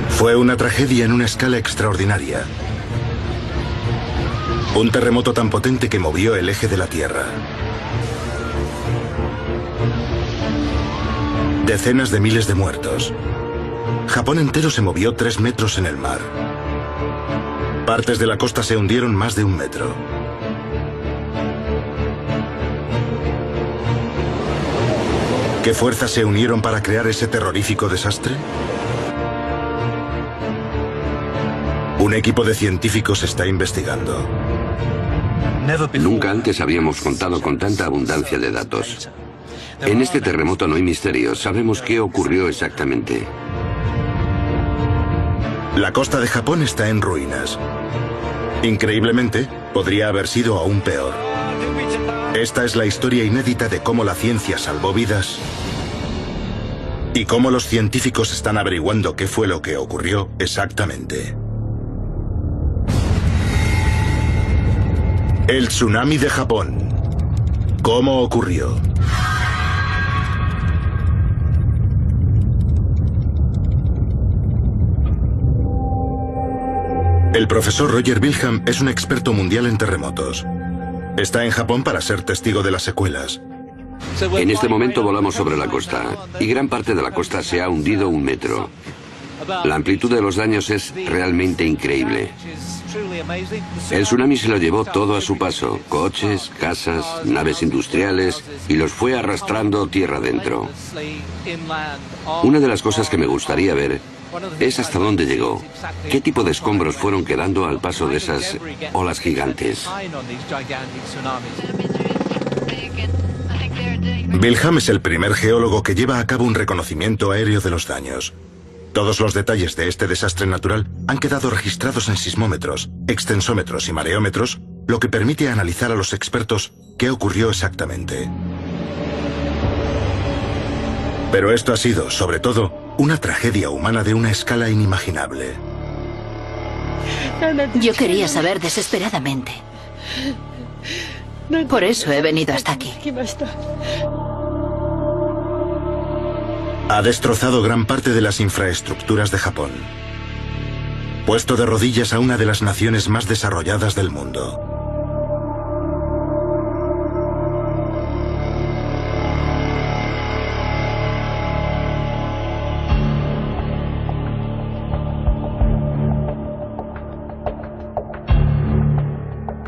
Fue una tragedia en una escala extraordinaria. Un terremoto tan potente que movió el eje de la Tierra. Decenas de miles de muertos. Japón entero se movió 3 metros en el mar. Partes de la costa se hundieron más de 1 metro. ¿Qué fuerzas se unieron para crear ese terrorífico desastre? Un equipo de científicos está investigando. Nunca antes habíamos contado con tanta abundancia de datos. En este terremoto no hay misterios, sabemos qué ocurrió exactamente. La costa de Japón está en ruinas. Increíblemente, podría haber sido aún peor. Esta es la historia inédita de cómo la ciencia salvó vidas y cómo los científicos están averiguando qué fue lo que ocurrió exactamente. El tsunami de Japón. ¿Cómo ocurrió? El profesor Roger Wilhelm es un experto mundial en terremotos. Está en Japón para ser testigo de las secuelas. En este momento volamos sobre la costa y gran parte de la costa se ha hundido 1 metro. La amplitud de los daños es realmente increíble. El tsunami se lo llevó todo a su paso, coches, casas, naves industriales, y los fue arrastrando tierra adentro. Una de las cosas que me gustaría ver es hasta dónde llegó, qué tipo de escombros fueron quedando al paso de esas olas gigantes. Wilhelm es el primer geólogo que lleva a cabo un reconocimiento aéreo de los daños. Todos los detalles de este desastre natural han quedado registrados en sismómetros, extensómetros y mareómetros, lo que permite analizar a los expertos qué ocurrió exactamente. Pero esto ha sido, sobre todo, una tragedia humana de una escala inimaginable. Yo quería saber desesperadamente. Por eso he venido hasta aquí. Ha destrozado gran parte de las infraestructuras de Japón, puesto de rodillas a una de las naciones más desarrolladas del mundo.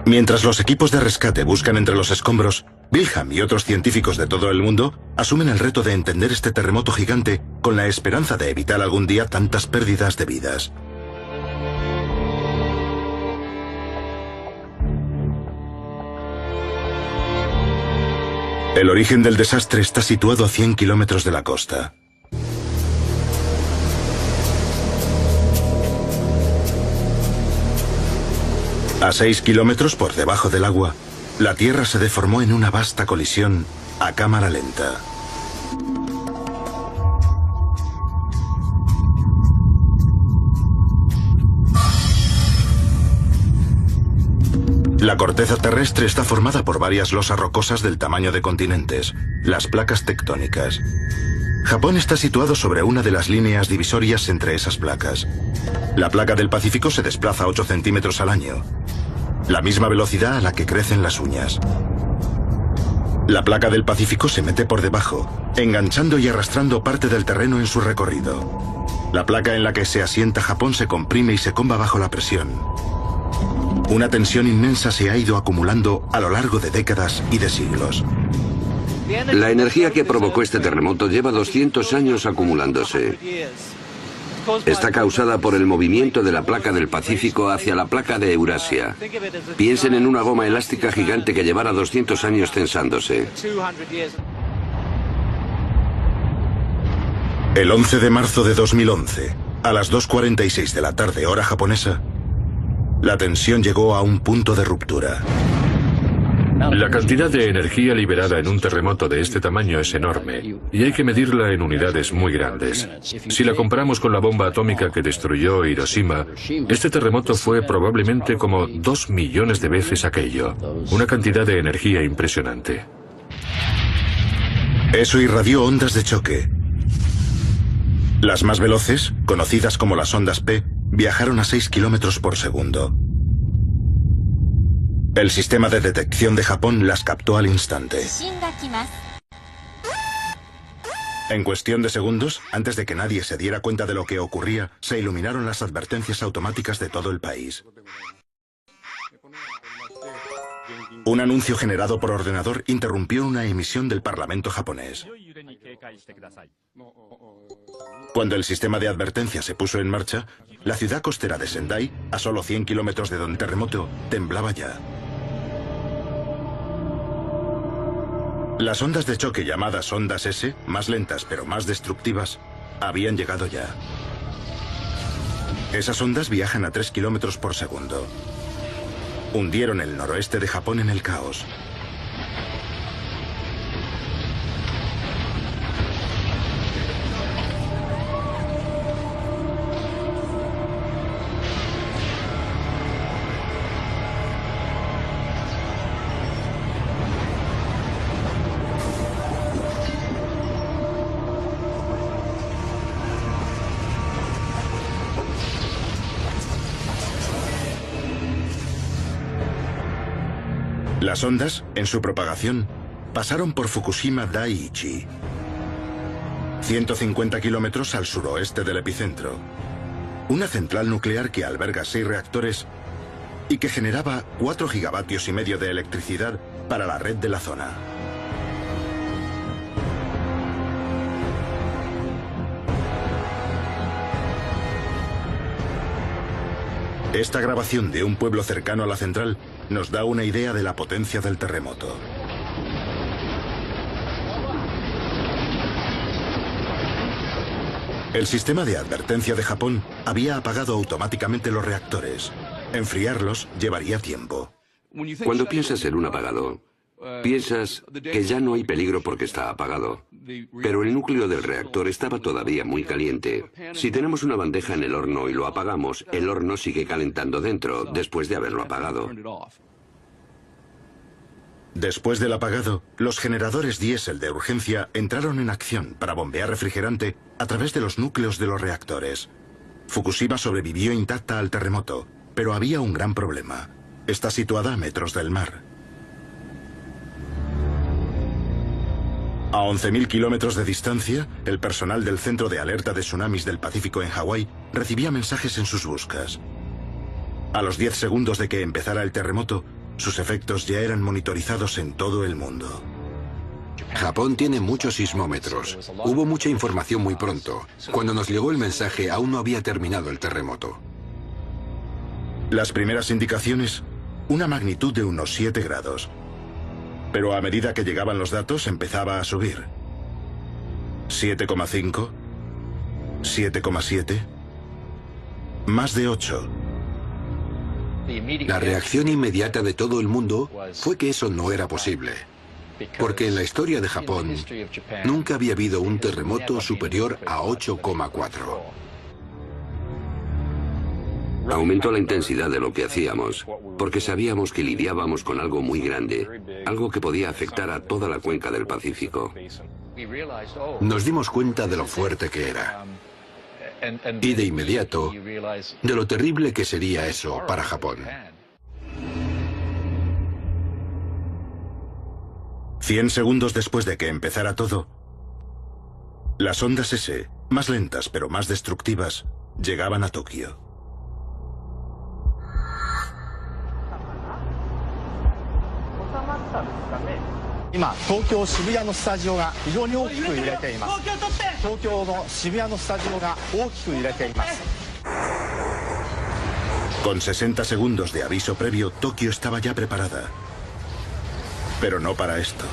Mientras los equipos de rescate buscan entre los escombros, Wilhelm y otros científicos de todo el mundo asumen el reto de entender este terremoto gigante con la esperanza de evitar algún día tantas pérdidas de vidas. El origen del desastre está situado a 100 kilómetros de la costa. A 6 kilómetros por debajo del agua, la Tierra se deformó en una vasta colisión a cámara lenta. La corteza terrestre está formada por varias losas rocosas del tamaño de continentes, las placas tectónicas. Japón está situado sobre una de las líneas divisorias entre esas placas. La placa del Pacífico se desplaza 8 centímetros al año, la misma velocidad a la que crecen las uñas. La placa del Pacífico se mete por debajo, enganchando y arrastrando parte del terreno en su recorrido. La placa en la que se asienta Japón se comprime y se comba bajo la presión. Una tensión inmensa se ha ido acumulando a lo largo de décadas y de siglos. La energía que provocó este terremoto lleva 200 años acumulándose. Está causada por el movimiento de la placa del Pacífico hacia la placa de Eurasia. Piensen en una goma elástica gigante que llevara 200 años tensándose. El 11 de marzo de 2011, a las 2:46 de la tarde, hora japonesa, la tensión llegó a un punto de ruptura. La cantidad de energía liberada en un terremoto de este tamaño es enorme y hay que medirla en unidades muy grandes. Si la comparamos con la bomba atómica que destruyó Hiroshima, este terremoto fue probablemente como 2 millones de veces aquello. Una cantidad de energía impresionante. Eso irradió ondas de choque. Las más veloces, conocidas como las ondas P, viajaron a 6 kilómetros por segundo. El sistema de detección de Japón las captó al instante. En cuestión de segundos, antes de que nadie se diera cuenta de lo que ocurría, se iluminaron las advertencias automáticas de todo el país. Un anuncio generado por ordenador interrumpió una emisión del Parlamento japonés. Cuando el sistema de advertencia se puso en marcha, la ciudad costera de Sendai, a solo 100 kilómetros de donde terremoto, temblaba ya. Las ondas de choque llamadas ondas S, más lentas pero más destructivas, habían llegado ya. Esas ondas viajan a 3 kilómetros por segundo. Hundieron el noroeste de Japón en el caos. Las ondas, en su propagación, pasaron por Fukushima Daiichi, 150 kilómetros al suroeste del epicentro. Una central nuclear que alberga 6 reactores y que generaba 4,5 gigavatios de electricidad para la red de la zona. Esta grabación de un pueblo cercano a la central nos da una idea de la potencia del terremoto. El sistema de advertencia de Japón había apagado automáticamente los reactores. Enfriarlos llevaría tiempo. Cuando piensas en un apagado, piensas que ya no hay peligro porque está apagado. Pero el núcleo del reactor estaba todavía muy caliente. Si tenemos una bandeja en el horno y lo apagamos, el horno sigue calentando dentro, después de haberlo apagado. Después del apagado, los generadores diésel de urgencia entraron en acción para bombear refrigerante a través de los núcleos de los reactores. Fukushima sobrevivió intacta al terremoto, pero había un gran problema. Está situada a metros del mar. A 11.000 kilómetros de distancia, el personal del Centro de Alerta de Tsunamis del Pacífico en Hawái recibía mensajes en sus buscas. A los 10 segundos de que empezara el terremoto, sus efectos ya eran monitorizados en todo el mundo. Japón tiene muchos sismómetros. Hubo mucha información muy pronto. Cuando nos llegó el mensaje, aún no había terminado el terremoto. Las primeras indicaciones, una magnitud de unos 7 grados. Pero a medida que llegaban los datos, empezaba a subir. 7,5, 7,7, más de 8. La reacción inmediata de todo el mundo fue que eso no era posible. Porque en la historia de Japón nunca había habido un terremoto superior a 8,4. Aumentó la intensidad de lo que hacíamos, porque sabíamos que lidiábamos con algo muy grande, algo que podía afectar a toda la cuenca del Pacífico. Nos dimos cuenta de lo fuerte que era. Y de inmediato, de lo terrible que sería eso para Japón. 100 segundos después de que empezara todo, las ondas S, más lentas pero más destructivas, llegaban a Tokio. Con 60 segundos de aviso previo, Tokio estaba ya preparada. Pero no para esto.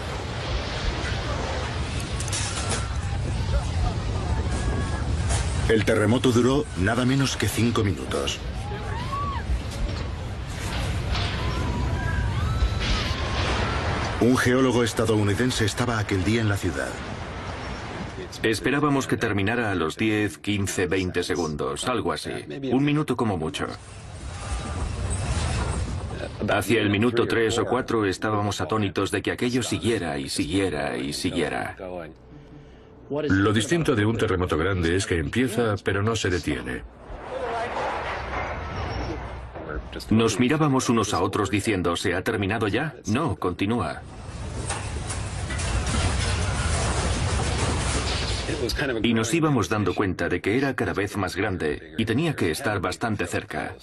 El terremoto duró nada menos que 5 minutos. Un geólogo estadounidense estaba aquel día en la ciudad. Esperábamos que terminara a los 10, 15, 20 segundos, algo así. 1 minuto como mucho. Hacia el minuto 3 o 4 estábamos atónitos de que aquello siguiera y siguiera y siguiera. Lo distinto de un terremoto grande es que empieza, pero no se detiene. Nos mirábamos unos a otros diciendo, ¿se ha terminado ya? No, continúa. Y nos íbamos dando cuenta de que era cada vez más grande y tenía que estar bastante cerca.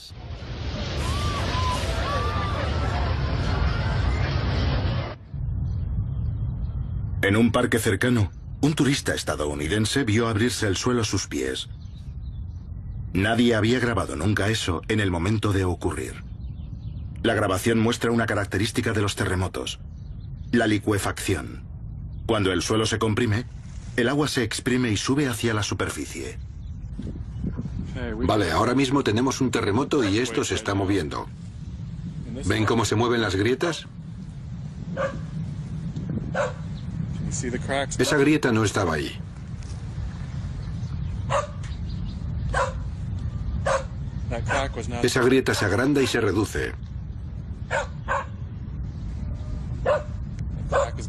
En un parque cercano, un turista estadounidense vio abrirse el suelo a sus pies. Nadie había grabado nunca eso en el momento de ocurrir. La grabación muestra una característica de los terremotos: la licuefacción. Cuando el suelo se comprime, el agua se exprime y sube hacia la superficie. Vale, ahora mismo tenemos un terremoto y esto se está moviendo. ¿Ven cómo se mueven las grietas? Esa grieta no estaba ahí. Esa grieta se agranda y se reduce.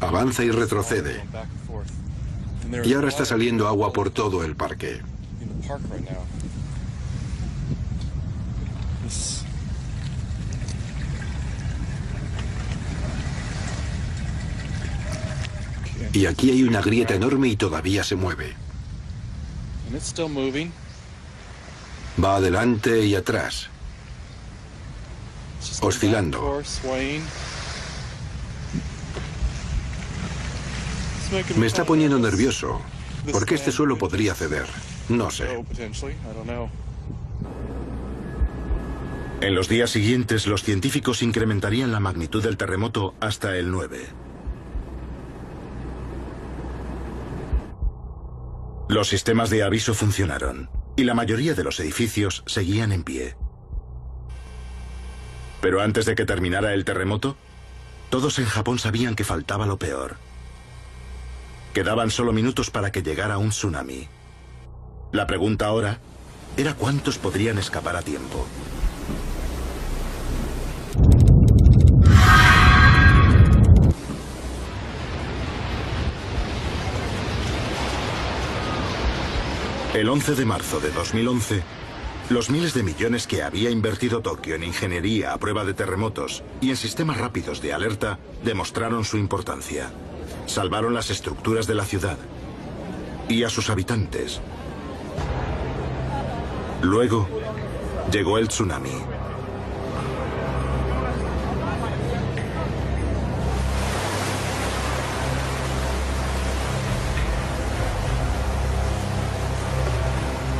Avanza y retrocede. Y ahora está saliendo agua por todo el parque. Y aquí hay una grieta enorme y todavía se mueve. Va adelante y atrás, oscilando. Me está poniendo nervioso, porque este suelo podría ceder. No sé. En los días siguientes, los científicos incrementarían la magnitud del terremoto hasta el 9. Los sistemas de aviso funcionaron, y la mayoría de los edificios seguían en pie. Pero antes de que terminara el terremoto, todos en Japón sabían que faltaba lo peor. Quedaban solo minutos para que llegara un tsunami. La pregunta ahora era cuántos podrían escapar a tiempo. El 11 de marzo de 2011, los miles de millones que había invertido Tokio en ingeniería a prueba de terremotos y en sistemas rápidos de alerta demostraron su importancia. Salvaron las estructuras de la ciudad y a sus habitantes. Luego, llegó el tsunami.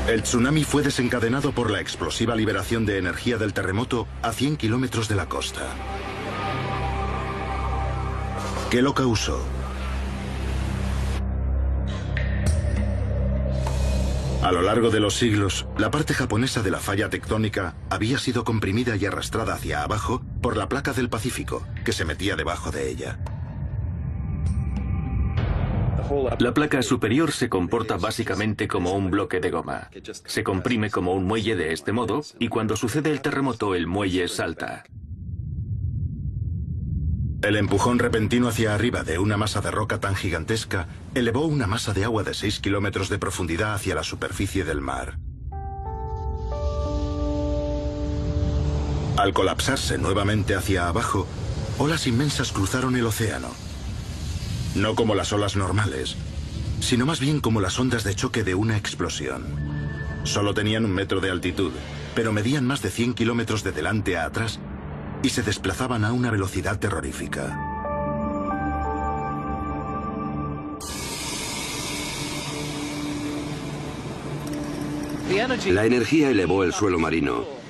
El tsunami fue desencadenado por la explosiva liberación de energía del terremoto a 100 kilómetros de la costa. ¿Qué lo causó? A lo largo de los siglos, la parte japonesa de la falla tectónica había sido comprimida y arrastrada hacia abajo por la placa del Pacífico, que se metía debajo de ella. La placa superior se comporta básicamente como un bloque de goma. Se comprime como un muelle de este modo, y cuando sucede el terremoto, el muelle salta. El empujón repentino hacia arriba de una masa de roca tan gigantesca elevó una masa de agua de 6 kilómetros de profundidad hacia la superficie del mar. Al colapsarse nuevamente hacia abajo, olas inmensas cruzaron el océano. No como las olas normales, sino más bien como las ondas de choque de una explosión. Solo tenían 1 metro de altitud, pero medían más de 100 kilómetros de delante a atrás y se desplazaban a una velocidad terrorífica. La energía elevó el suelo marino.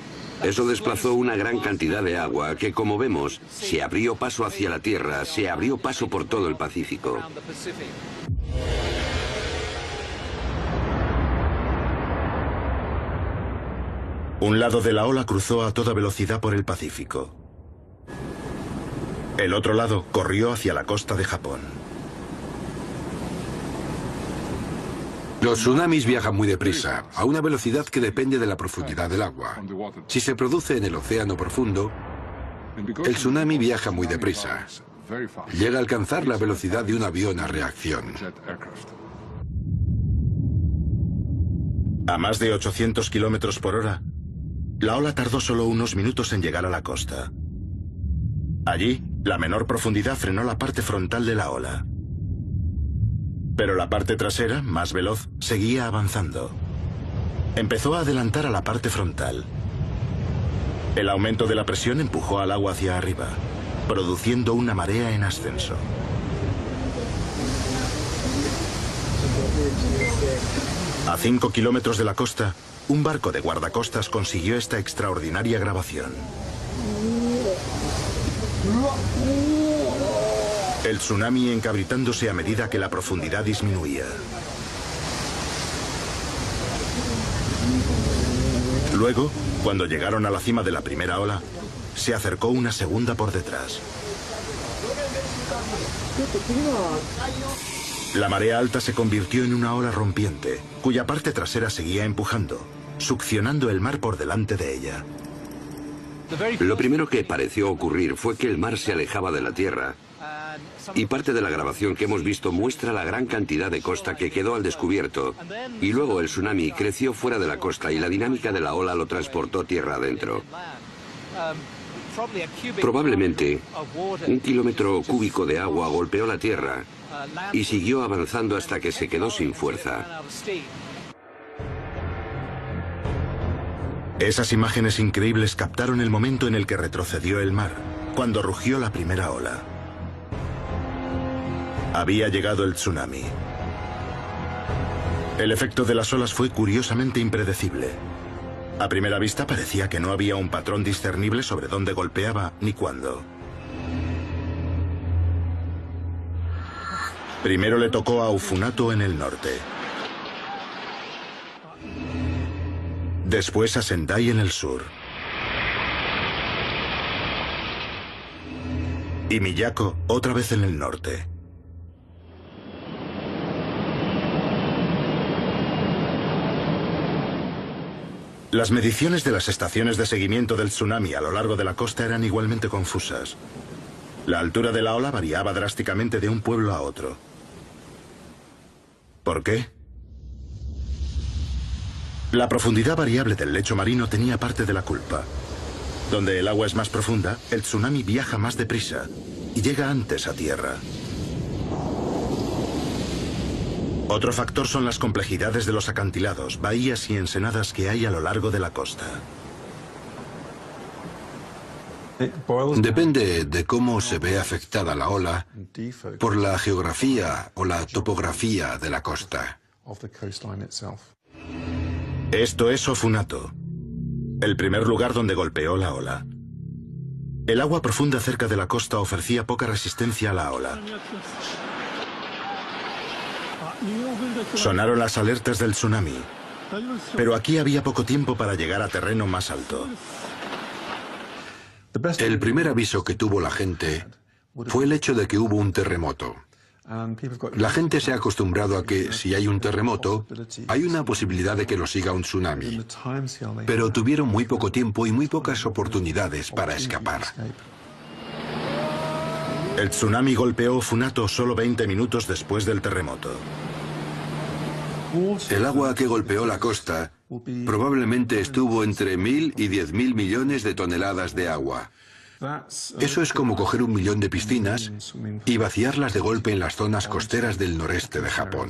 Eso desplazó una gran cantidad de agua que, como vemos, se abrió paso hacia la Tierra, se abrió paso por todo el Pacífico. Un lado de la ola cruzó a toda velocidad por el Pacífico. El otro lado corrió hacia la costa de Japón. Los tsunamis viajan muy deprisa, a una velocidad que depende de la profundidad del agua. Si se produce en el océano profundo, el tsunami viaja muy deprisa. Llega a alcanzar la velocidad de un avión a reacción. A más de 800 kilómetros por hora, la ola tardó solo unos minutos en llegar a la costa. Allí, la menor profundidad frenó la parte frontal de la ola. Pero la parte trasera, más veloz, seguía avanzando. Empezó a adelantar a la parte frontal. El aumento de la presión empujó al agua hacia arriba, produciendo una marea en ascenso. A 5 kilómetros de la costa, un barco de guardacostas consiguió esta extraordinaria grabación. El tsunami encabritándose a medida que la profundidad disminuía. Luego, cuando llegaron a la cima de la primera ola, se acercó una segunda por detrás. La marea alta se convirtió en una ola rompiente, cuya parte trasera seguía empujando, succionando el mar por delante de ella. Lo primero que pareció ocurrir fue que el mar se alejaba de la tierra, y parte de la grabación que hemos visto muestra la gran cantidad de costa que quedó al descubierto, y luego el tsunami creció fuera de la costa y la dinámica de la ola lo transportó tierra adentro. Probablemente, 1 kilómetro cúbico de agua golpeó la tierra y siguió avanzando hasta que se quedó sin fuerza. Esas imágenes increíbles captaron el momento en el que retrocedió el mar, cuando rugió la primera ola. Había llegado el tsunami. El efecto de las olas fue curiosamente impredecible. A primera vista parecía que no había un patrón discernible sobre dónde golpeaba ni cuándo. Primero le tocó a Ufunato en el norte. Después a Sendai en el sur. Y Miyako otra vez en el norte. Las mediciones de las estaciones de seguimiento del tsunami a lo largo de la costa eran igualmente confusas. La altura de la ola variaba drásticamente de un pueblo a otro. ¿Por qué? La profundidad variable del lecho marino tenía parte de la culpa. Donde el agua es más profunda, el tsunami viaja más deprisa y llega antes a tierra. Otro factor son las complejidades de los acantilados, bahías y ensenadas que hay a lo largo de la costa. Depende de cómo se ve afectada la ola por la geografía o la topografía de la costa. Esto es Ofunato, el primer lugar donde golpeó la ola. El agua profunda cerca de la costa ofrecía poca resistencia a la ola. Sonaron las alertas del tsunami, pero aquí había poco tiempo para llegar a terreno más alto. El primer aviso que tuvo la gente fue el hecho de que hubo un terremoto. La gente se ha acostumbrado a que si hay un terremoto, hay una posibilidad de que lo siga un tsunami. Pero tuvieron muy poco tiempo y muy pocas oportunidades para escapar. El tsunami golpeó Funato solo 20 minutos después del terremoto. El agua que golpeó la costa probablemente estuvo entre 1.000 y 10.000 millones de toneladas de agua. Eso es como coger 1 millón de piscinas y vaciarlas de golpe en las zonas costeras del noreste de Japón.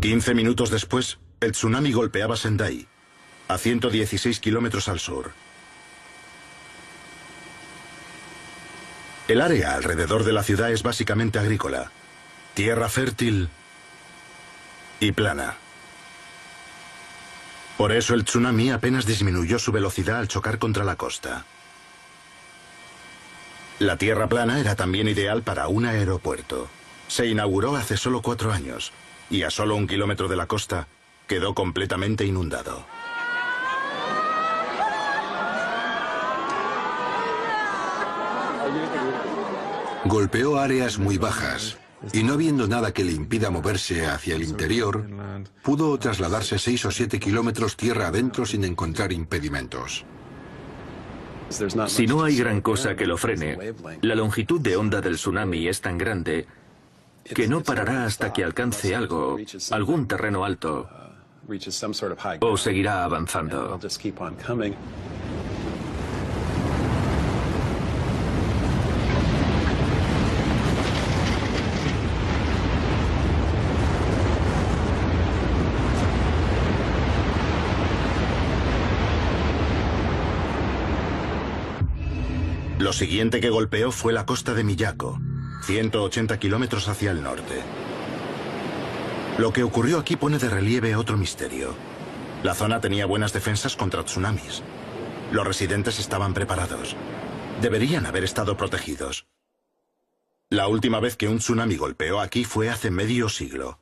15 minutos después, el tsunami golpeaba Sendai, a 116 kilómetros al sur. El área alrededor de la ciudad es básicamente agrícola, tierra fértil y plana. Por eso el tsunami apenas disminuyó su velocidad al chocar contra la costa. La tierra plana era también ideal para un aeropuerto. Se inauguró hace solo 4 años y a solo 1 kilómetro de la costa quedó completamente inundado. Golpeó áreas muy bajas y no viendo nada que le impida moverse hacia el interior, pudo trasladarse 6 o 7 kilómetros tierra adentro sin encontrar impedimentos. Si no hay gran cosa que lo frene, la longitud de onda del tsunami es tan grande que no parará hasta que alcance algo, algún terreno alto, o seguirá avanzando. Lo siguiente que golpeó fue la costa de Miyako, 180 kilómetros hacia el norte. Lo que ocurrió aquí pone de relieve otro misterio. La zona tenía buenas defensas contra tsunamis. Los residentes estaban preparados. Deberían haber estado protegidos. La última vez que un tsunami golpeó aquí fue hace medio siglo.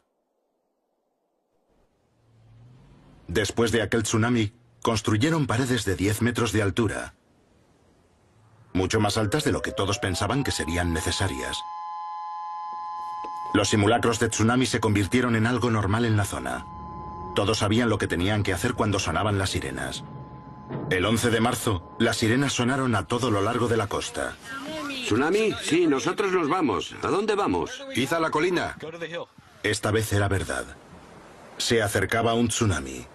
Después de aquel tsunami, construyeron paredes de 10 metros de altura, mucho más altas de lo que todos pensaban que serían necesarias. Los simulacros de tsunami se convirtieron en algo normal en la zona. Todos sabían lo que tenían que hacer cuando sonaban las sirenas. El 11 de marzo, las sirenas sonaron a todo lo largo de la costa. ¿Tsunami? Sí, nosotros nos vamos. ¿A dónde vamos? Quizá la colina. Esta vez era verdad. Se acercaba un tsunami.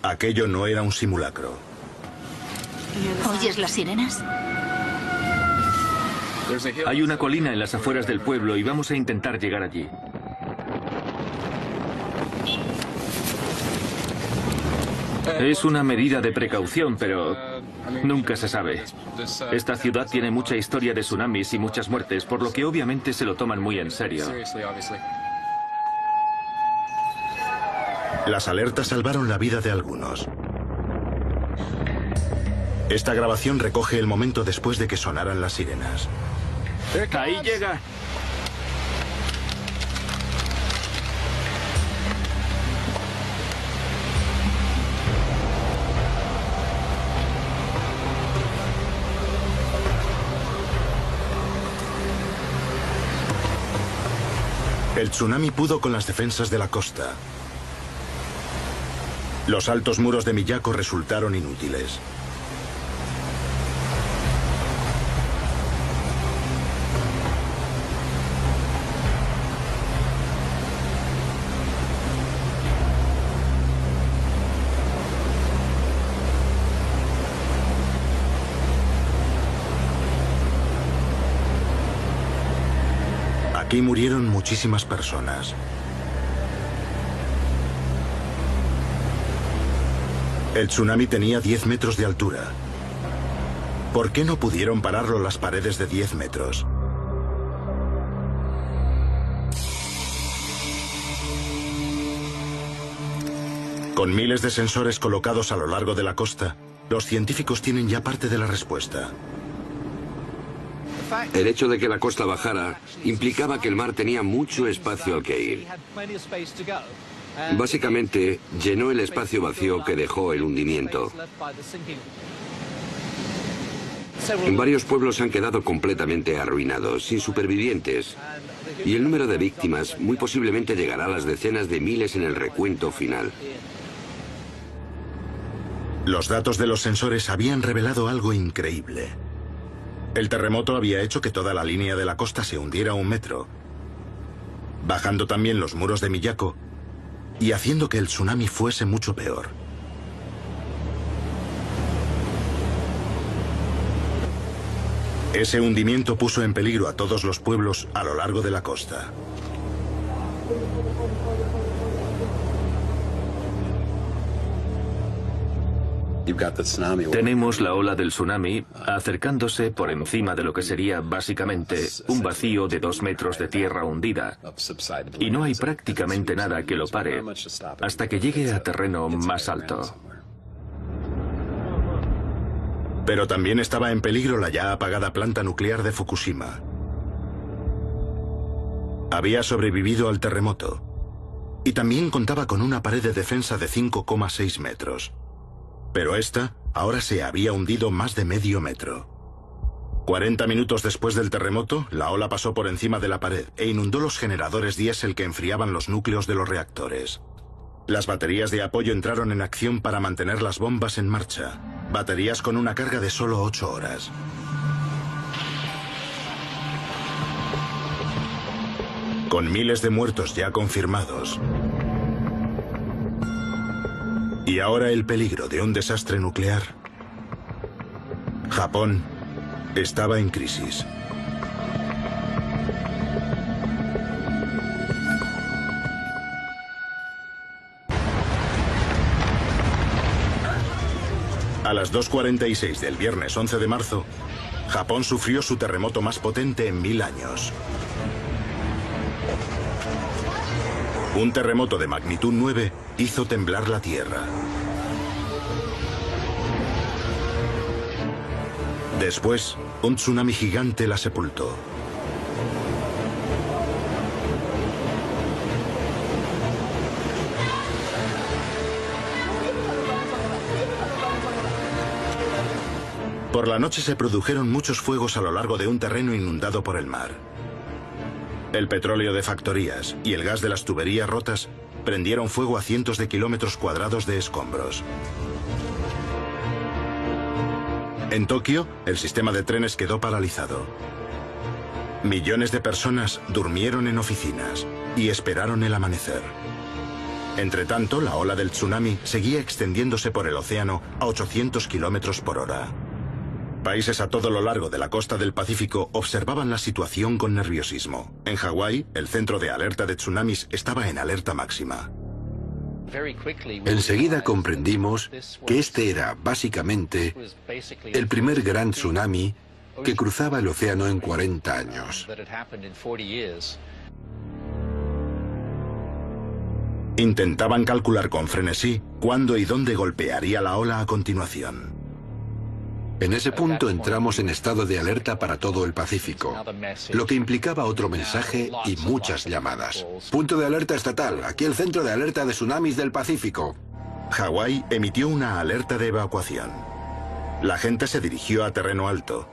Aquello no era un simulacro. ¿Oyes las sirenas? Hay una colina en las afueras del pueblo y vamos a intentar llegar allí. Es una medida de precaución, pero nunca se sabe. Esta ciudad tiene mucha historia de tsunamis y muchas muertes, por lo que obviamente se lo toman muy en serio. Las alertas salvaron la vida de algunos. Esta grabación recoge el momento después de que sonaran las sirenas. ¡Ahí llega! El tsunami pudo con las defensas de la costa. Los altos muros de Miyako resultaron inútiles. Aquí murieron muchísimas personas. El tsunami tenía 10 metros de altura. ¿Por qué no pudieron pararlo las paredes de 10 metros? Con miles de sensores colocados a lo largo de la costa, los científicos tienen ya parte de la respuesta. El hecho de que la costa bajara implicaba que el mar tenía mucho espacio al que ir. Básicamente, llenó el espacio vacío que dejó el hundimiento. Varios pueblos han quedado completamente arruinados, sin supervivientes. Y el número de víctimas muy posiblemente llegará a las decenas de miles en el recuento final. Los datos de los sensores habían revelado algo increíble. El terremoto había hecho que toda la línea de la costa se hundiera 1 metro, bajando también los muros de Miyako y haciendo que el tsunami fuese mucho peor. Ese hundimiento puso en peligro a todos los pueblos a lo largo de la costa. Tenemos la ola del tsunami acercándose por encima de lo que sería básicamente un vacío de 2 metros de tierra hundida. Y no hay prácticamente nada que lo pare hasta que llegue a terreno más alto. Pero también estaba en peligro la ya apagada planta nuclear de Fukushima. Había sobrevivido al terremoto y también contaba con una pared de defensa de 5,6 metros. Pero esta ahora se había hundido más de medio metro. 40 minutos después del terremoto, la ola pasó por encima de la pared e inundó los generadores diésel que enfriaban los núcleos de los reactores. Las baterías de apoyo entraron en acción para mantener las bombas en marcha. Baterías con una carga de solo 8 horas. Con miles de muertos ya confirmados, y ahora el peligro de un desastre nuclear, Japón estaba en crisis. A las 2:46 del viernes 11 de marzo, Japón sufrió su terremoto más potente en 1000 años. Un terremoto de magnitud 9 hizo temblar la tierra. Después, un tsunami gigante la sepultó. Por la noche se produjeron muchos fuegos a lo largo de un terreno inundado por el mar. El petróleo de factorías y el gas de las tuberías rotas prendieron fuego a cientos de kilómetros cuadrados de escombros. En Tokio, el sistema de trenes quedó paralizado. Millones de personas durmieron en oficinas y esperaron el amanecer. Entretanto, la ola del tsunami seguía extendiéndose por el océano a 800 kilómetros por hora. Países a todo lo largo de la costa del Pacífico observaban la situación con nerviosismo. En Hawái, el centro de alerta de tsunamis estaba en alerta máxima. Enseguida comprendimos que este era, básicamente, el primer gran tsunami que cruzaba el océano en 40 años. Intentaban calcular con frenesí cuándo y dónde golpearía la ola a continuación. En ese punto entramos en estado de alerta para todo el Pacífico, lo que implicaba otro mensaje y muchas llamadas. Punto de alerta estatal, aquí el centro de alerta de tsunamis del Pacífico. Hawái emitió una alerta de evacuación. La gente se dirigió a terreno alto.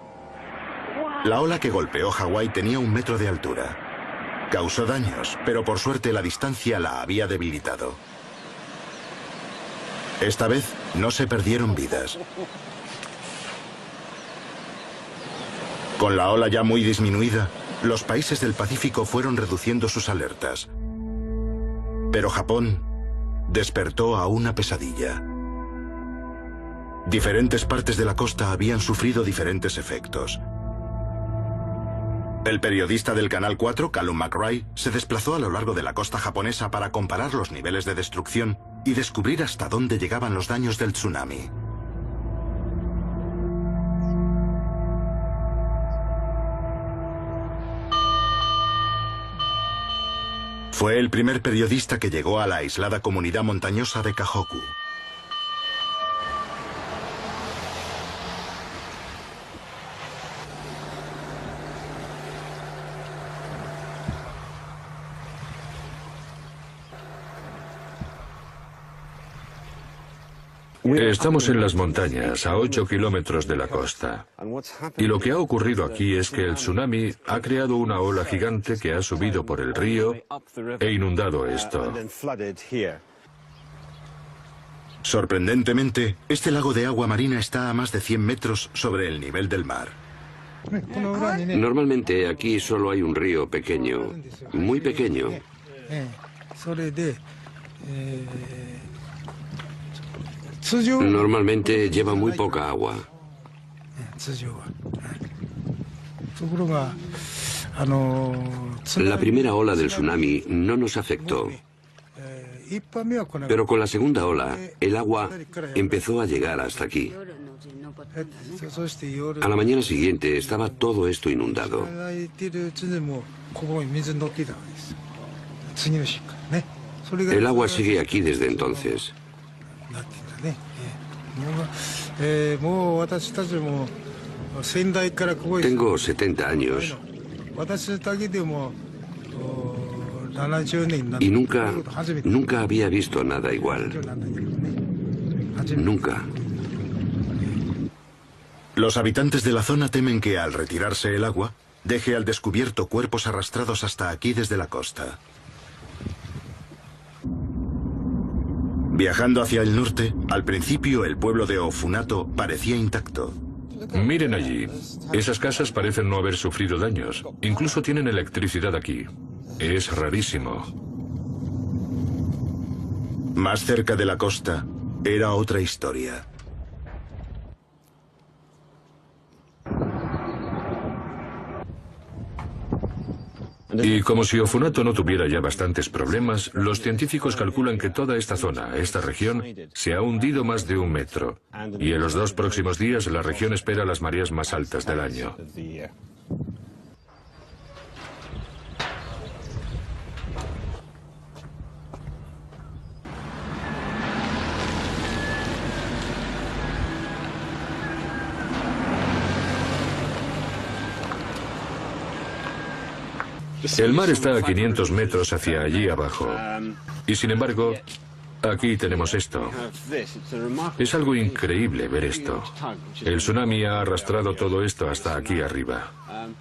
La ola que golpeó Hawái tenía 1 metro de altura. Causó daños, pero por suerte la distancia la había debilitado. Esta vez no se perdieron vidas. Con la ola ya muy disminuida, los países del Pacífico fueron reduciendo sus alertas. Pero Japón despertó a una pesadilla. Diferentes partes de la costa habían sufrido diferentes efectos. El periodista del Canal 4, Callum McRae, se desplazó a lo largo de la costa japonesa para comparar los niveles de destrucción y descubrir hasta dónde llegaban los daños del tsunami. Fue el primer periodista que llegó a la aislada comunidad montañosa de Kahoku. Estamos en las montañas, a 8 kilómetros de la costa. Y lo que ha ocurrido aquí es que el tsunami ha creado una ola gigante que ha subido por el río e inundado esto. Sorprendentemente, este lago de agua marina está a más de 100 metros sobre el nivel del mar. Normalmente aquí solo hay un río pequeño, muy pequeño. Normalmente lleva muy poca agua. La primera ola del tsunami no nos afectó, pero con la segunda ola, el agua empezó a llegar hasta aquí. A la mañana siguiente estaba todo esto inundado. El agua sigue aquí desde entonces. Tengo 70 años y nunca había visto nada igual. Nunca. Los habitantes de la zona temen que al retirarse el agua, deje al descubierto cuerpos arrastrados hasta aquí desde la costa. Viajando hacia el norte, al principio el pueblo de Ofunato parecía intacto. Miren allí. Esas casas parecen no haber sufrido daños. Incluso tienen electricidad aquí. Es rarísimo. Más cerca de la costa, era otra historia. Y como si Ofunato no tuviera ya bastantes problemas, los científicos calculan que toda esta zona, esta región, se ha hundido más de 1 metro. Y en los 2 próximos días la región espera las mareas más altas del año. El mar está a 500 metros hacia allí abajo. Y sin embargo, aquí tenemos esto. Es algo increíble ver esto. El tsunami ha arrastrado todo esto hasta aquí arriba.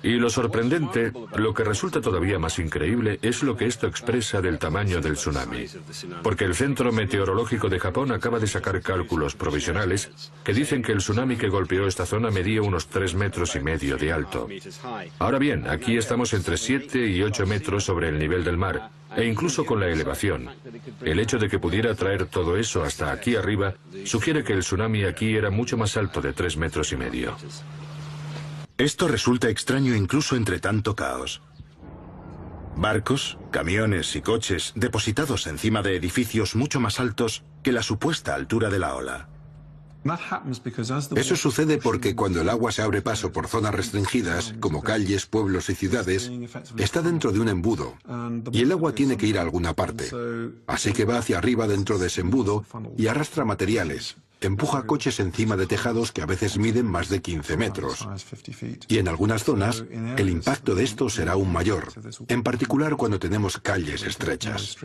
Y lo sorprendente, lo que resulta todavía más increíble, es lo que esto expresa del tamaño del tsunami. Porque el Centro Meteorológico de Japón acaba de sacar cálculos provisionales que dicen que el tsunami que golpeó esta zona medía unos 3,5 metros de alto. Ahora bien, aquí estamos entre 7 y 8 metros sobre el nivel del mar, e incluso con la elevación. El hecho de que pudiera traer todo eso hasta aquí arriba sugiere que el tsunami aquí era mucho más alto de 3,5 metros. Esto resulta extraño incluso entre tanto caos. Barcos, camiones y coches depositados encima de edificios mucho más altos que la supuesta altura de la ola. Eso sucede porque cuando el agua se abre paso por zonas restringidas, como calles, pueblos y ciudades, está dentro de un embudo, y el agua tiene que ir a alguna parte. Así que va hacia arriba dentro de ese embudo y arrastra materiales. Empuja coches encima de tejados que a veces miden más de 15 metros. Y en algunas zonas, el impacto de esto será aún mayor, en particular cuando tenemos calles estrechas.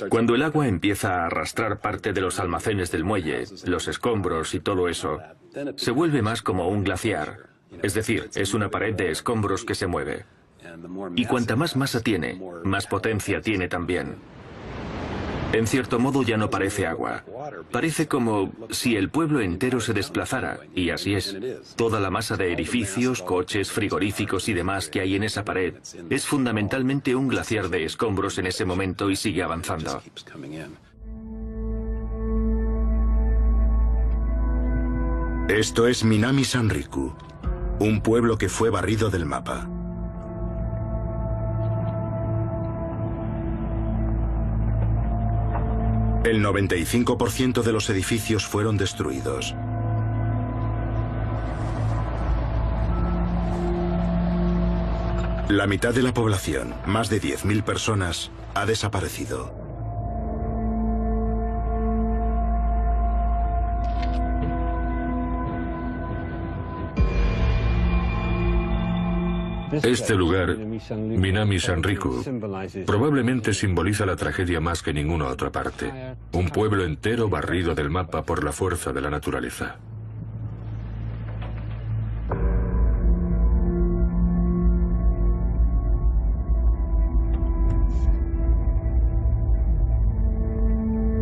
Cuando el agua empieza a arrastrar parte de los almacenes del muelle, los escombros y todo eso, se vuelve más como un glaciar. Es decir, es una pared de escombros que se mueve. Y cuanta más masa tiene, más potencia tiene también. En cierto modo ya no parece agua. Parece como si el pueblo entero se desplazara, y así es. Toda la masa de edificios, coches, frigoríficos y demás que hay en esa pared es fundamentalmente un glaciar de escombros en ese momento y sigue avanzando. Esto es Minami Sanriku, un pueblo que fue barrido del mapa. El 95% de los edificios fueron destruidos. La mitad de la población, más de 10.000 personas, ha desaparecido. Este lugar, Minami Sanriku, probablemente simboliza la tragedia más que ninguna otra parte. Un pueblo entero barrido del mapa por la fuerza de la naturaleza.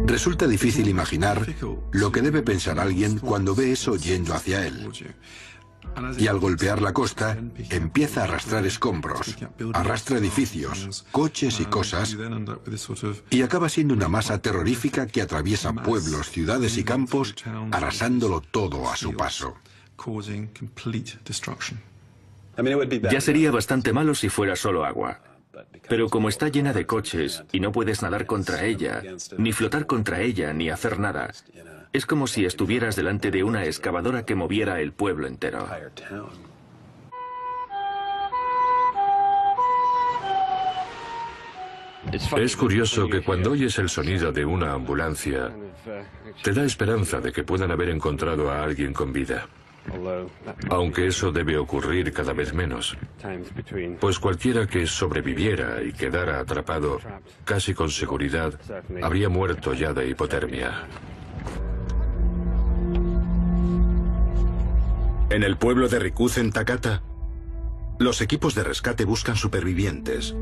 Resulta difícil imaginar lo que debe pensar alguien cuando ve eso yendo hacia él. Y al golpear la costa, empieza a arrastrar escombros, arrastra edificios, coches y cosas, y acaba siendo una masa terrorífica que atraviesa pueblos, ciudades y campos, arrasándolo todo a su paso. Ya sería bastante malo si fuera solo agua. Pero como está llena de coches y no puedes nadar contra ella, ni flotar contra ella, ni hacer nada, es como si estuvieras delante de una excavadora que moviera el pueblo entero. Es curioso que cuando oyes el sonido de una ambulancia, te da esperanza de que puedan haber encontrado a alguien con vida. Aunque eso debe ocurrir cada vez menos, pues cualquiera que sobreviviera y quedara atrapado, casi con seguridad, habría muerto ya de hipotermia. En el pueblo de Rikuzen, Takata, los equipos de rescate buscan supervivientes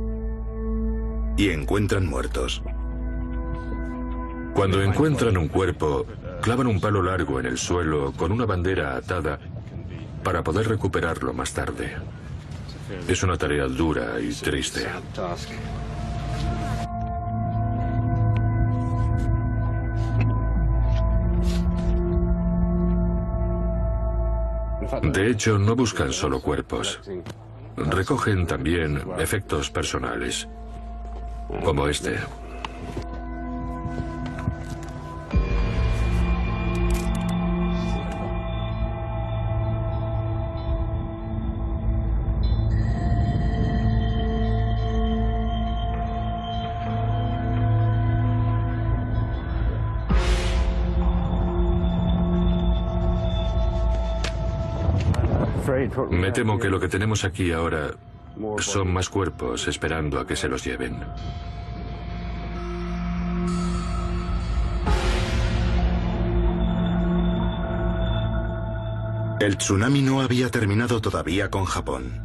y encuentran muertos. Cuando encuentran un cuerpo, clavan un palo largo en el suelo con una bandera atada para poder recuperarlo más tarde. Es una tarea dura y triste. De hecho, no buscan solo cuerpos. Recogen también efectos personales, como este. Me temo que lo que tenemos aquí ahora son más cuerpos esperando a que se los lleven. El tsunami no había terminado todavía con Japón.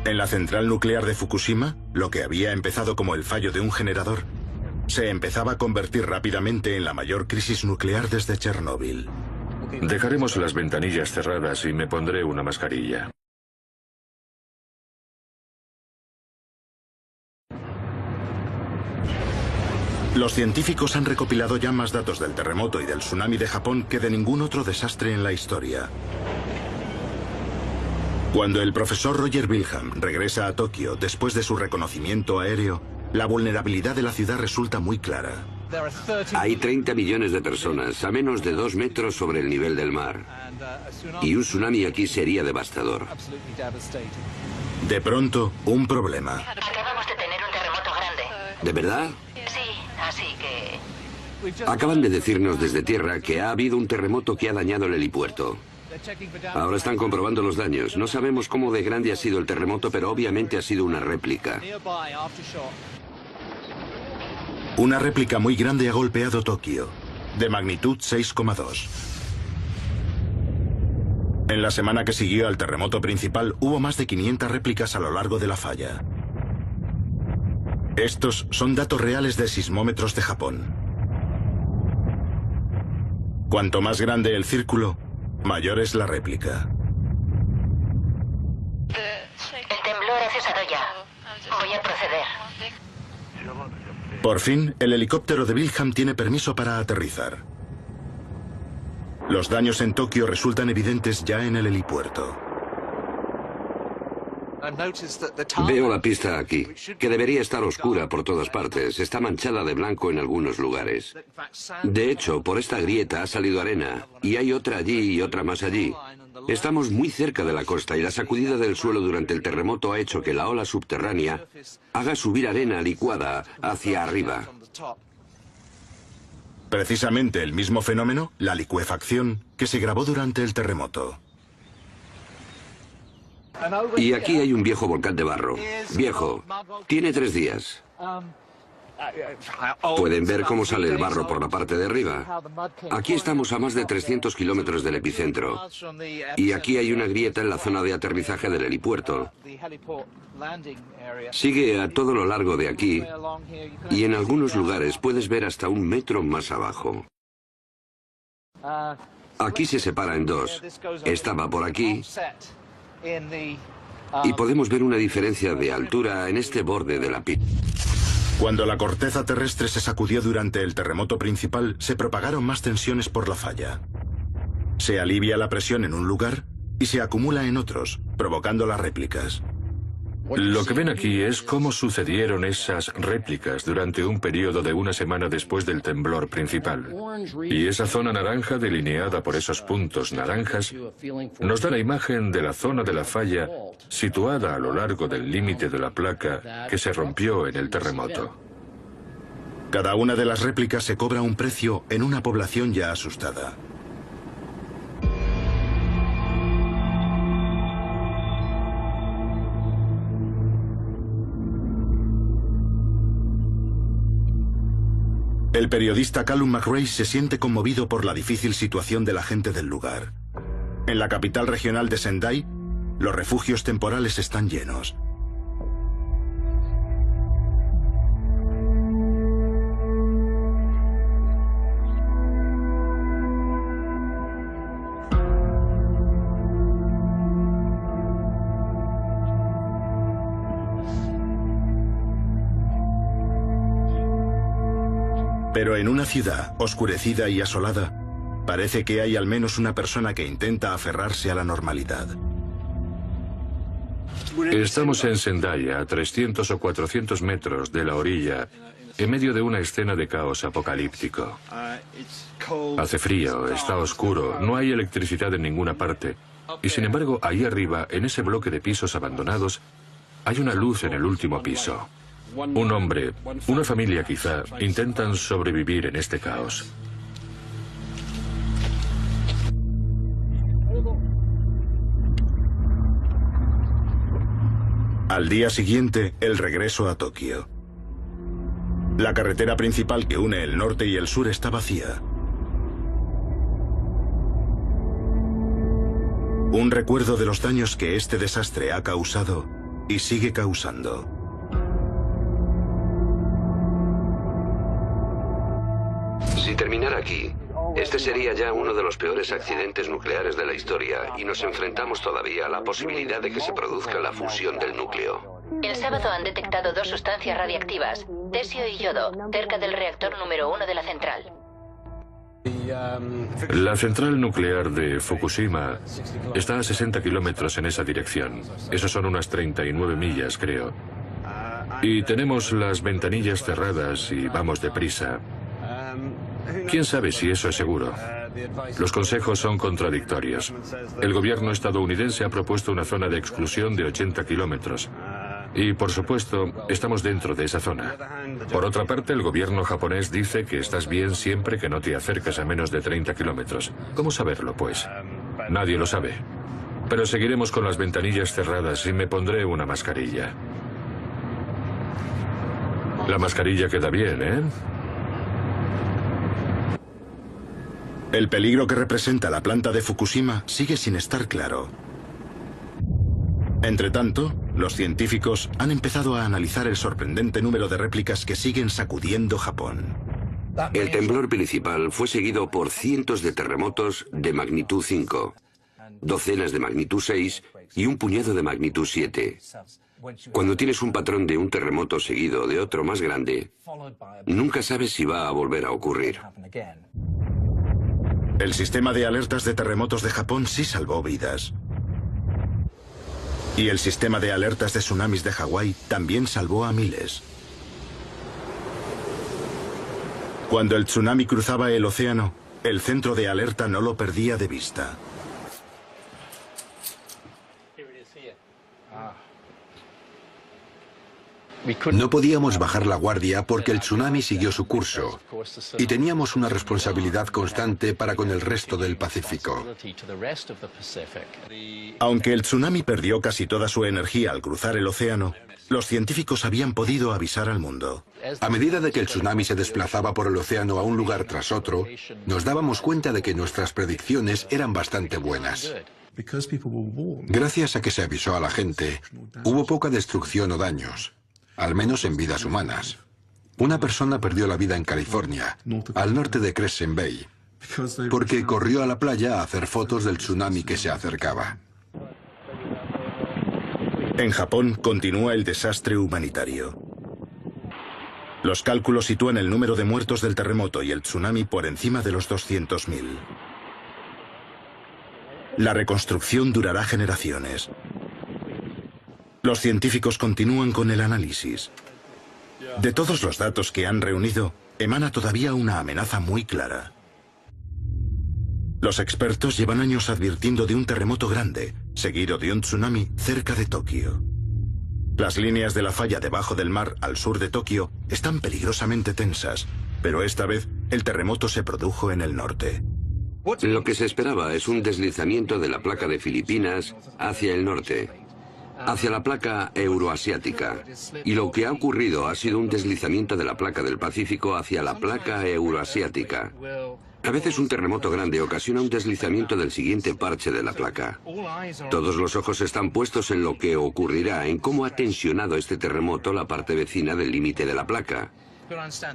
En la central nuclear de Fukushima, lo que había empezado como el fallo de un generador, se empezaba a convertir rápidamente en la mayor crisis nuclear desde Chernóbil. Dejaremos las ventanillas cerradas y me pondré una mascarilla. Los científicos han recopilado ya más datos del terremoto y del tsunami de Japón que de ningún otro desastre en la historia. Cuando el profesor Roger Wilhelm regresa a Tokio después de su reconocimiento aéreo, la vulnerabilidad de la ciudad resulta muy clara. Hay 30 millones de personas a menos de 2 metros sobre el nivel del mar. Y un tsunami aquí sería devastador. De pronto, un problema. Acabamos de tener un terremoto grande. ¿De verdad? Sí, así que... Acaban de decirnos desde tierra que ha habido un terremoto que ha dañado el helipuerto. Ahora están comprobando los daños. No sabemos cómo de grande ha sido el terremoto, pero obviamente ha sido una réplica. Una réplica muy grande ha golpeado Tokio, de magnitud 6,2. En la semana que siguió al terremoto principal hubo más de 500 réplicas a lo largo de la falla. Estos son datos reales de sismómetros de Japón. Cuanto más grande el círculo, mayor es la réplica. El temblor ha cesado ya. Voy a proceder. Por fin, el helicóptero de Wilhelm tiene permiso para aterrizar. Los daños en Tokio resultan evidentes ya en el helipuerto. Veo la pista aquí, que debería estar oscura por todas partes. Está manchada de blanco en algunos lugares. De hecho, por esta grieta ha salido arena, y hay otra allí y otra más allí. Estamos muy cerca de la costa y la sacudida del suelo durante el terremoto ha hecho que la ola subterránea haga subir arena licuada hacia arriba. Precisamente el mismo fenómeno, la licuefacción, que se grabó durante el terremoto. Y aquí hay un viejo volcán de barro. Viejo. Tiene 3 días. ¿Pueden ver cómo sale el barro por la parte de arriba? Aquí estamos a más de 300 kilómetros del epicentro. Y aquí hay una grieta en la zona de aterrizaje del helipuerto. Sigue a todo lo largo de aquí y en algunos lugares puedes ver hasta 1 metro más abajo. Aquí se separa en 2. Esta va por aquí y podemos ver una diferencia de altura en este borde de la pista. Cuando la corteza terrestre se sacudió durante el terremoto principal, se propagaron más tensiones por la falla. Se alivia la presión en un lugar y se acumula en otros, provocando las réplicas. Lo que ven aquí es cómo sucedieron esas réplicas durante un periodo de 1 semana después del temblor principal. Y esa zona naranja delineada por esos puntos naranjas nos da la imagen de la zona de la falla situada a lo largo del límite de la placa que se rompió en el terremoto. Cada una de las réplicas se cobra un precio en una población ya asustada. El periodista Callum McRae se siente conmovido por la difícil situación de la gente del lugar. En la capital regional de Sendai, los refugios temporales están llenos. Pero en una ciudad oscurecida y asolada, parece que hay al menos una persona que intenta aferrarse a la normalidad. Estamos en Zendaya, a 300 o 400 metros de la orilla, en medio de una escena de caos apocalíptico. Hace frío, está oscuro, no hay electricidad en ninguna parte. Y sin embargo, ahí arriba, en ese bloque de pisos abandonados, hay una luz en el último piso. Un hombre, una familia quizá, intentan sobrevivir en este caos. Al día siguiente, el regreso a Tokio. La carretera principal que une el norte y el sur está vacía. Un recuerdo de los daños que este desastre ha causado y sigue causando. Si terminara aquí, este sería ya uno de los peores accidentes nucleares de la historia y nos enfrentamos todavía a la posibilidad de que se produzca la fusión del núcleo. El sábado han detectado 2 sustancias radiactivas, tesio y yodo, cerca del reactor número 1 de la central. La central nuclear de Fukushima está a 60 kilómetros en esa dirección. Esos son unas 39 millas, creo. Y tenemos las ventanillas cerradas y vamos deprisa. ¿Quién sabe si eso es seguro? Los consejos son contradictorios. El gobierno estadounidense ha propuesto una zona de exclusión de 80 kilómetros. Y, por supuesto, estamos dentro de esa zona. Por otra parte, el gobierno japonés dice que estás bien siempre que no te acercas a menos de 30 kilómetros. ¿Cómo saberlo, pues? Nadie lo sabe. Pero seguiremos con las ventanillas cerradas y me pondré una mascarilla. La mascarilla queda bien, ¿eh? El peligro que representa la planta de Fukushima sigue sin estar claro. Entretanto, los científicos han empezado a analizar el sorprendente número de réplicas que siguen sacudiendo Japón. El temblor principal fue seguido por cientos de terremotos de magnitud 5, docenas de magnitud 6 y un puñado de magnitud 7. Cuando tienes un patrón de un terremoto seguido de otro más grande, nunca sabes si va a volver a ocurrir. El sistema de alertas de terremotos de Japón sí salvó vidas. Y el sistema de alertas de tsunamis de Hawái también salvó a miles. Cuando el tsunami cruzaba el océano, el centro de alerta no lo perdía de vista. No podíamos bajar la guardia porque el tsunami siguió su curso y teníamos una responsabilidad constante para con el resto del Pacífico. Aunque el tsunami perdió casi toda su energía al cruzar el océano, los científicos habían podido avisar al mundo. A medida de que el tsunami se desplazaba por el océano a un lugar tras otro, nos dábamos cuenta de que nuestras predicciones eran bastante buenas. Gracias a que se avisó a la gente, hubo poca destrucción o daños. Al menos en vidas humanas. Una persona perdió la vida en California, al norte de Crescent Bay, porque corrió a la playa a hacer fotos del tsunami que se acercaba. En Japón continúa el desastre humanitario. Los cálculos sitúan el número de muertos del terremoto y el tsunami por encima de los 200.000. La reconstrucción durará generaciones. Los científicos continúan con el análisis. De todos los datos que han reunido, emana todavía una amenaza muy clara. Los expertos llevan años advirtiendo de un terremoto grande, seguido de un tsunami cerca de Tokio. Las líneas de la falla debajo del mar al sur de Tokio están peligrosamente tensas, pero esta vez el terremoto se produjo en el norte. Lo que se esperaba es un deslizamiento de la placa de Filipinas hacia el norte, hacia la placa euroasiática, y lo que ha ocurrido ha sido un deslizamiento de la placa del Pacífico hacia la placa euroasiática. A veces un terremoto grande ocasiona un deslizamiento del siguiente parche de la placa. Todos los ojos están puestos en lo que ocurrirá, en cómo ha tensionado este terremoto la parte vecina del límite de la placa.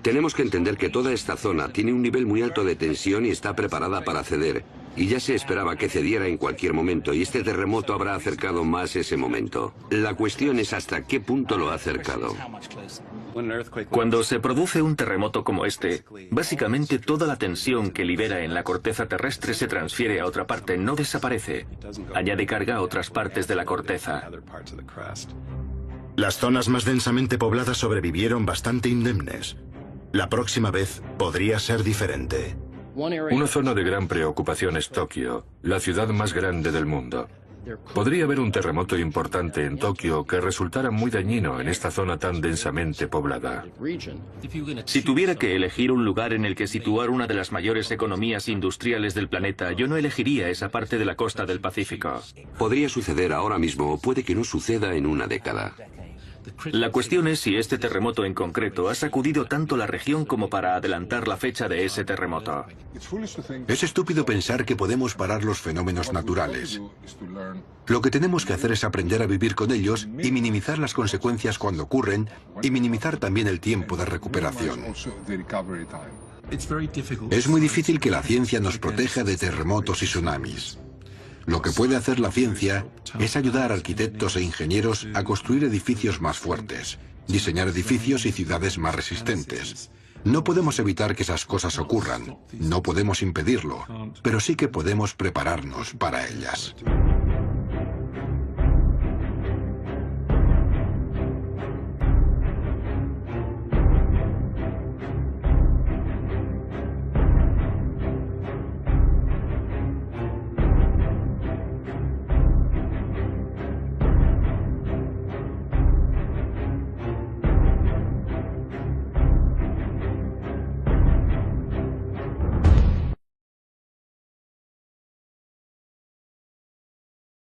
Tenemos que entender que toda esta zona tiene un nivel muy alto de tensión y está preparada para ceder. Y ya se esperaba que cediera en cualquier momento, y este terremoto habrá acercado más ese momento. La cuestión es hasta qué punto lo ha acercado. Cuando se produce un terremoto como este, básicamente toda la tensión que libera en la corteza terrestre se transfiere a otra parte, no desaparece. Añade carga a otras partes de la corteza. Las zonas más densamente pobladas sobrevivieron bastante indemnes. La próxima vez podría ser diferente. Una zona de gran preocupación es Tokio, la ciudad más grande del mundo. Podría haber un terremoto importante en Tokio que resultara muy dañino en esta zona tan densamente poblada. Si tuviera que elegir un lugar en el que situar una de las mayores economías industriales del planeta, yo no elegiría esa parte de la costa del Pacífico. Podría suceder ahora mismo o puede que no suceda en una década. La cuestión es si este terremoto en concreto ha sacudido tanto la región como para adelantar la fecha de ese terremoto. Es estúpido pensar que podemos parar los fenómenos naturales. Lo que tenemos que hacer es aprender a vivir con ellos y minimizar las consecuencias cuando ocurren y minimizar también el tiempo de recuperación. Es muy difícil que la ciencia nos proteja de terremotos y tsunamis. Lo que puede hacer la ciencia es ayudar a arquitectos e ingenieros a construir edificios más fuertes, diseñar edificios y ciudades más resistentes. No podemos evitar que esas cosas ocurran, no podemos impedirlo, pero sí que podemos prepararnos para ellas.